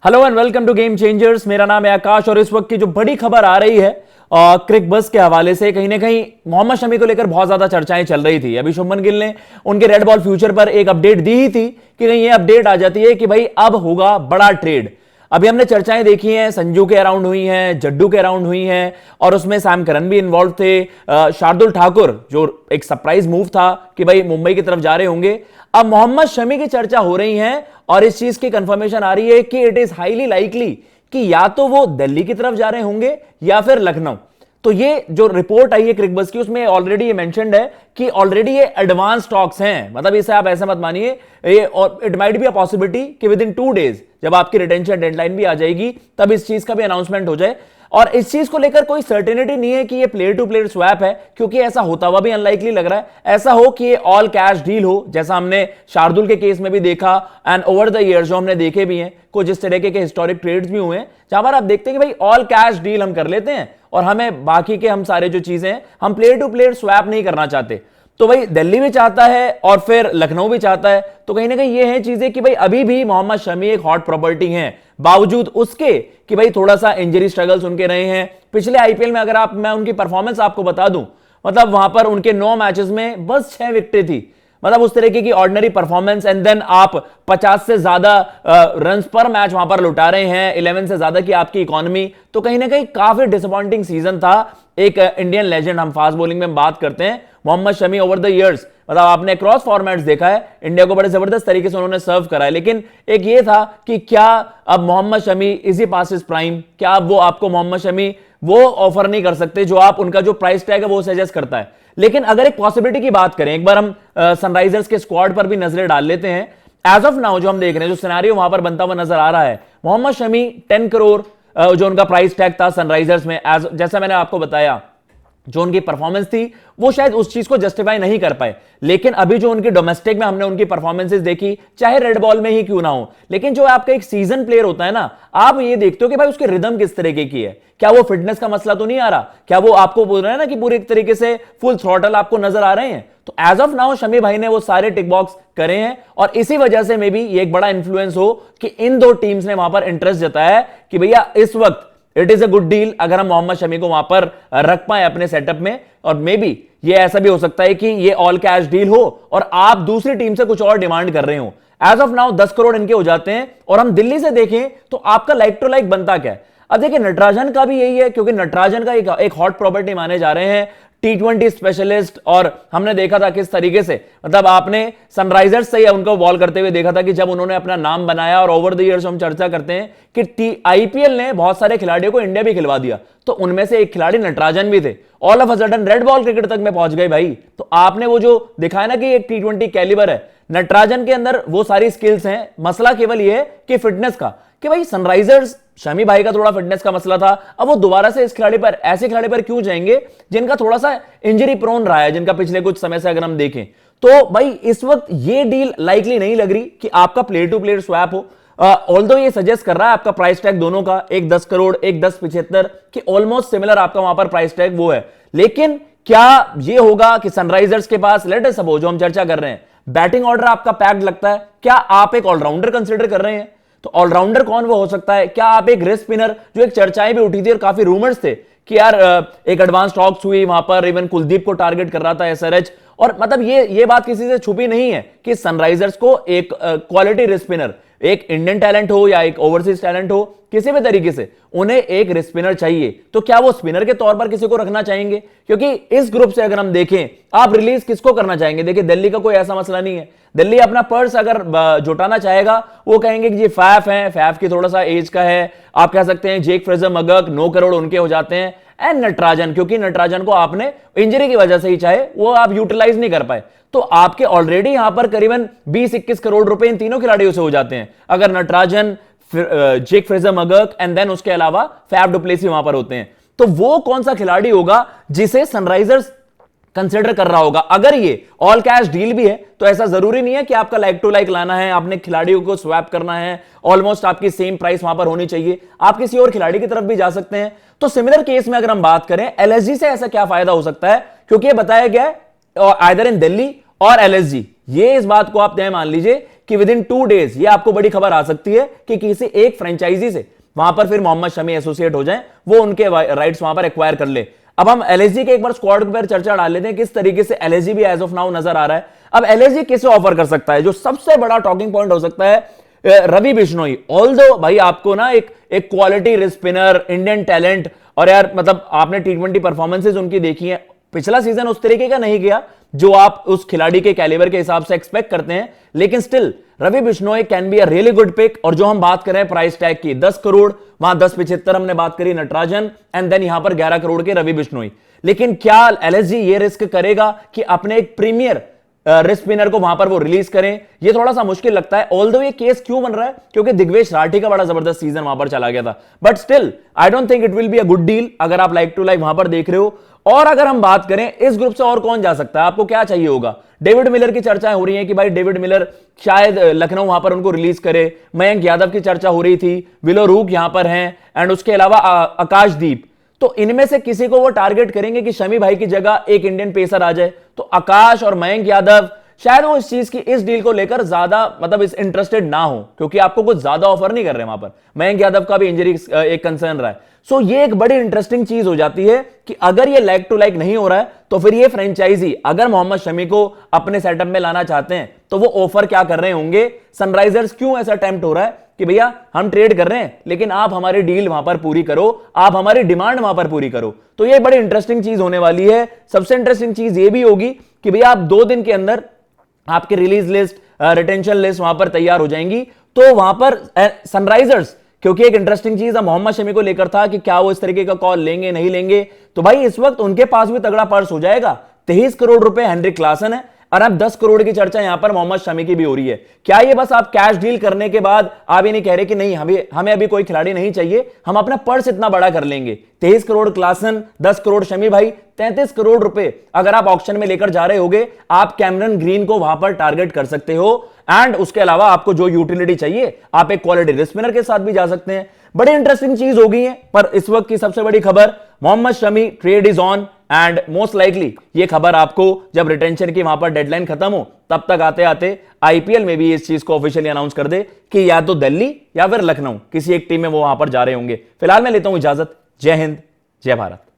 Hello and welcome to game changers. मेरा नाम है आकाश और इस वक्त की जो बड़ी खबर आ रही है क्रिक के हवाले से, कहीं ना कहीं मोहम्मद शमी को लेकर बहुत ज्यादा चर्चाएं चल रही थी। अभी शुभमन गिल ने उनके रेड बॉल फ्यूचर पर एक अपडेट दी ही थी कि कहीं ये अपडेट आ जाती है कि भाई अब होगा बड़ा ट्रेड। अभी हमने चर्चाएं देखी हैं, संजू के अराउंड हुई हैं, जड्डू के अराउंड हुई हैं और उसमें सैम करन भी इन्वॉल्व थे। शार्दुल ठाकुर जो एक सरप्राइज मूव था कि भाई मुंबई की तरफ जा रहे होंगे। अब मोहम्मद शमी की चर्चा हो रही है और इस चीज की कंफर्मेशन आ रही है कि इट इज हाईली लाइकली कि या तो वो दिल्ली की तरफ जा रहे होंगे या फिर लखनऊ। तो ये जो रिपोर्ट आई है क्रिकबज़ की, उसमें ऑलरेडी ये मेंशन्ड है कि ऑलरेडी ये एडवांस टॉक्स हैं। मतलब इसे आप ऐसा मत मानिए, ये और it might be a possibility कि विद इन 2 डेज जब आपकी रिटेंशन डेडलाइन भी आ जाएगी तब इस चीज का भी अनाउंसमेंट हो जाए। और इस चीज को लेकर कोई सर्टेनिटी नहीं है कि ये प्लेयर टू प्लेयर स्वैप है, क्योंकि ऐसा होता हुआ भी अनलाइकली लग रहा है। ऐसा हो कि ये ऑल कैश डील हो, जैसा हमने शार्दुल के केस में भी देखा एंड ओवर द ईयर्स जो हमने देखे भी हैं, कुछ इस तरह के हिस्टोरिक ट्रेड्स भी हुए हैं जहां पर आप देखते हैं कि भाई ऑल कैश डील हम कर लेते हैं और हमें बाकी के हम सारे जो चीजें हैं हम प्लेयर टू प्लेयर स्वैप नहीं करना चाहते। तो भाई दिल्ली भी चाहता है और फिर लखनऊ भी चाहता है। तो कहीं ना कहीं ये है चीजें कि भाई अभी भी मोहम्मद शमी एक हॉट प्रॉपर्टी है, बावजूद उसके कि भाई थोड़ा सा इंजरी स्ट्रगल्स उनके रहे हैं। पिछले आईपीएल में अगर मैं उनकी परफॉर्मेंस आपको बता दूं, मतलब वहां पर उनके 9 मैचेस में बस 6 विकेटें थी। मतलब उस तरीके की ऑर्डिनरी परफॉर्मेंस एंड देन आप 50 से ज्यादा रन्स पर मैच वहां पर लुटा रहे हैं, 11 से ज्यादा की आपकी इकोनॉमी। तो कहीं ना कहीं काफी डिसअपॉइंटिंग सीजन था। एक इंडियन लेजेंड, हम फास्ट बॉलिंग में बात करते हैं Mohammed Shami, over the years मतलब आपने क्रॉस फॉर्मेट्स देखा है, इंडिया को बड़े जबरदस्त तरीके से उन्होंने सर्व करा है। लेकिन एक ये था कि क्या अब Mohammed Shami is he past his prime, क्या अब वो आपको मोहम्मद शमी वो ऑफर नहीं कर सकते जो आप उनका जो प्राइस टैग है वो सजेस्ट करता है। लेकिन अगर एक पॉसिबिलिटी की बात करें, एक बार हम सनराइजर्स के स्क्वाड पर भी नजरें डाल लेते हैं। एज ऑफ नाउ जो हम देख रहे हैं, जो सिनेरियो वहां पर बनता हुआ नजर आ रहा है, मोहम्मद शमी 10 करोड़ जो उनका प्राइस टैग था सनराइजर्स में, जैसा मैंने आपको बताया जो उनकी परफॉर्मेंस थी वो शायद उस चीज को जस्टिफाई नहीं कर पाए। लेकिन अभी जो उनकी डोमेस्टिक में हमने उनकी परफॉर्मेंसेस देखी, चाहे रेड बॉल में ही क्यों ना हो, लेकिन जो आपका एक सीजन प्लेयर होता है ना, आप ये देखते हो कि भाई उसकी रिदम किस तरीके की है। क्या वो फिटनेस का मसला तो नहीं आ रहा, क्या वो आपको बोल रहे हैं ना कि पूरी तरीके से फुल थ्रॉटल आपको नजर आ रहे हैं। तो एज ऑफ नाउ शमी भाई ने वो सारे टिक बॉक्स करे हैं और इसी वजह से मे बी ये एक बड़ा इंफ्लुएंस हो कि इन 2 टीम्स ने वहां पर इंटरेस्ट जताया है कि भैया इस वक्त it is a good deal अगर हम मोहम्मद शमी को वहां पर रख पाए अपने सेटअप में। और मे बी ये ऐसा भी हो सकता है कि ये ऑल कैश डील हो और आप दूसरी टीम से कुछ और डिमांड कर रहे हो। एज ऑफ नाउ 10 करोड़ इनके हो जाते हैं और हम दिल्ली से देखें तो आपका लाइक टू लाइक बनता क्या है। अब देखिए नटराजन का भी यही है, क्योंकि नटराजन का एक हॉट प्रॉपर्टी माने जा रहे हैं, T20 स्पेशलिस्ट। और हमने देखा था किस तरीके से, मतलब आपने सनराइजर्स से उनको बॉल करते हुए देखा था कि जब उन्होंने अपना नाम बनाया। और ओवर द इयर्स हम चर्चा करते हैं कि आईपीएल ने बहुत सारे खिलाड़ियों को इंडिया भी खिलवा दिया, तो उनमें से एक खिलाड़ी नटराजन भी थे। All of a sudden red ball cricket तक में पहुंच गए भाई। तो आपने वो जो दिखाया ना कि एक T20 कैलिबर है, नटराजन के अंदर वो सारी स्किल्स हैं। मसला केवल ये है कि फिटनेस का, कि भाई सनराइजर्स शमी भाई का थोड़ा फिटनेस का मसला था। अब वो दोबारा से इस खिलाड़ी पर, ऐसे खिलाड़ी पर क्यों जाएंगे जिनका थोड़ा सा इंजरी प्रोन रहा है, जिनका पिछले कुछ समय से अगर हम देखें तो भाई इस वक्त ये डील लाइकली नहीं लग रही कि आपका प्लेयर टू प्लेयर स्वैप हो। ऑल्दो ये सजेस्ट कर रहा है आपका प्राइस टैग दोनों का, एक 10 करोड़ एक 10.75 कि ऑलमोस्ट सिमिलर आपका वहां पर प्राइस टैग वो है। लेकिन क्या ये होगा कि सनराइजर्स के पास, लेट अस सपोज जो हम चर्चा कर रहे हैं, बैटिंग ऑर्डर आपका पैक्ड लगता है, क्या आप एक ऑलराउंडर कंसिडर कर रहे हैं? तो ऑलराउंडर कौन वो हो सकता है? क्या आप एक रिस्ट स्पिनर, जो एक चर्चाएं भी उठी थी और काफी रूमर्स थे कि यार एक एडवांस टॉक्स हुई वहां पर, इवन कुलदीप को टारगेट कर रहा था एसआरएच। और मतलब ये बात किसी से छुपी नहीं है कि सनराइजर्स को एक क्वालिटी रिस्ट स्पिनर, एक इंडियन टैलेंट हो या एक ओवरसीज टैलेंट हो, किसी भी तरीके से उन्हें एक रिस्ट स्पिनर चाहिए। तो क्या वो स्पिनर के तौर पर किसी को रखना चाहेंगे? क्योंकि इस ग्रुप से अगर हम देखें, आप रिलीज किसको करना चाहेंगे? देखिए दिल्ली का कोई ऐसा मसला नहीं है। दिल्ली अपना पर्स अगर जुटाना चाहेगा, वो कहेंगे कि जी फैफ है, फैफ की थोड़ा सा एज का है, आप कह सकते हैं जेक फ्रेजर मगर्क 9 करोड़ उनके हो जाते हैं, एंड नटराजन, क्योंकि नटराजन को आपने इंजरी की वजह से ही चाहे वो आप यूटिलाइज नहीं कर पाए, तो आपके ऑलरेडी यहां पर करीबन 20-21 करोड़ रुपए इन तीनों खिलाड़ियों से हो जाते हैं अगर Natarajan, Jake Fraser McGurk and then उसके अलावा फैफ डु प्लेसी वहां पर होते हैं। तो वो कौन सा खिलाड़ी होगा जिसे सनराइजर्स कंसिडर कर रहा होगा? अगर ये ऑल कैश डील भी है तो ऐसा जरूरी नहीं है कि आपका लाइक टू लाइक लाना है, आपने खिलाड़ियों को स्वैप करना है, ऑलमोस्ट आपकी सेम प्राइस वहां पर होनी चाहिए, आप किसी और खिलाड़ी की तरफ भी जा सकते हैं। तो सिमिलर केस में अगर हम बात करें एलएसजी से, ऐसा क्या फायदा हो सकता है? क्योंकि ये बताया गया है आइदर इन दिल्ली और एलएसजी, ये इस बात को आप तय मान लीजिए कि विद इन 2 डेज ये आपको बड़ी खबर आ सकती है कि किसी एक फ्रेंचाइजी से वहां पर फिर मोहम्मद शमी एसोसिएट हो जाए, वो उनके राइट्स वहां पर एक्वायर कर ले। अब हम एलएसजी के एक बार स्क्वाड पर चर्चा डाल लेते हैं, किस तरीके से एलएसजी भी एज ऑफ नाउ नजर आ रहा है। अब एलएसजी किसे ऑफर कर सकता है? जो सबसे बड़ा टॉकिंग पॉइंट हो सकता है रवि बिश्नोई। ऑल्दो भाई आपको ना एक quality wrist spinner, Indian talent, और यार मतलब आपने T20 परफॉर्मेंसेज उनकी देखी है, पिछला सीजन उस तरीके का नहीं गया जो आप उस खिलाड़ी के कैलिबर के हिसाब से एक्सपेक्ट करते हैं, लेकिन still Ravi Bishnoi can be a really good pick. और जो हम बात कर रहे हैं प्राइस टैग की 10 करोड़, वहां 10.75 हमने बात करी नटराजन, एंड देन यहां पर 11 करोड़ के रवि बिश्नोई। लेकिन क्या एलएसजी ये रिस्क करेगा कि अपने एक प्रीमियर रिस्ट स्पिनर को वहां पर वो रिलीज करें? ये थोड़ा सा मुश्किल लगता है। ऑल्दो ये केस क्यों बन रहा है? क्योंकि दिग्वेश राठी का बड़ा जबरदस्त सीजन वहां पर चला गया था, but still I don't think it will be a good deal अगर आप लाइक टू लाइक वहां पर देख रहे हो। और अगर हम बात करें इस ग्रुप से और कौन जा सकता है, आपको क्या चाहिए होगा? डेविड मिलर की चर्चाएं हो रही हैं कि भाई डेविड मिलर शायद लखनऊ वहां पर उनको रिलीज करे। मयंक यादव की चर्चा हो रही थी, विलो रूक यहां पर हैं, एंड उसके अलावा आकाशदीप। तो इनमें से किसी को वो टारगेट करेंगे कि शमी भाई की जगह एक इंडियन पेसर आ जाए। तो आकाश और मयंक यादव शायद वो इस डील को लेकर ज्यादा मतलब इस इंटरेस्टेड ना हो, क्योंकि आपको कुछ ज्यादा ऑफर नहीं कर रहे वहां पर। मयंक यादव का भी इंजरी एक कंसर्न रहा है। सो ये एक बड़ी इंटरेस्टिंग चीज हो जाती है कि अगर ये लाइक टू लाइक नहीं हो रहा है तो फिर ये फ्रेंचाइजी अगर मोहम्मद शमी को अपने सेटअप में लाना चाहते हैं तो वो ऑफर क्या कर रहे होंगे? सनराइजर्स क्यों ऐसा अटेम्प्ट हो रहा है कि भैया हम ट्रेड कर रहे हैं लेकिन आप हमारी डील वहां पर पूरी करो, आप हमारी डिमांड वहां पर पूरी करो। तो ये बड़ी इंटरेस्टिंग चीज होने वाली है। सबसे इंटरेस्टिंग चीज ये भी होगी कि भैया आप 2 दिन के अंदर आपकी रिलीज लिस्ट, रिटेंशन लिस्ट वहां पर तैयार हो जाएंगी। तो वहां पर सनराइजर्स, क्योंकि एक इंटरेस्टिंग चीज मोहम्मद शमी को लेकर था कि क्या वो इस तरीके का कॉल लेंगे नहीं लेंगे, तो भाई इस वक्त उनके पास भी तगड़ा पर्स हो जाएगा। 23 करोड़ रुपए हेनरिक क्लासन है, और अब 10 करोड़ की चर्चा यहां पर मोहम्मद शमी की भी हो रही है। क्या ये बस आप कैश डील करने के बाद आप ये नहीं कह रहे कि नहीं हमें अभी कोई खिलाड़ी नहीं चाहिए, हम अपना पर्स इतना बड़ा कर लेंगे? 23 करोड़ क्लासन, 10 करोड़ शमी भाई, 33 करोड़ रुपए अगर आप ऑक्शन में लेकर जा रहे होगे, आप कैमरन ग्रीन को वहां पर टारगेट कर सकते हो। एंड उसके अलावा आपको जो यूटिलिटी चाहिए, आप एक क्वालिटी रिस्ट स्पिनर के साथ भी जा सकते हैं। बड़ी इंटरेस्टिंग चीज हो गई है। पर इस वक्त की सबसे बड़ी खबर, Mohammed Shami trade is on, and most likely ये खबर आपको जब रिटेंशन की वहां पर डेडलाइन खत्म हो तब तक आते आते आईपीएल में भी इस चीज को ऑफिशियली अनाउंस कर दे कि या तो दिल्ली या फिर लखनऊ, किसी एक टीम में वो वहां पर जा रहे होंगे। फिलहाल मैं लेता हूं इजाजत। जय हिंद, जय भारत।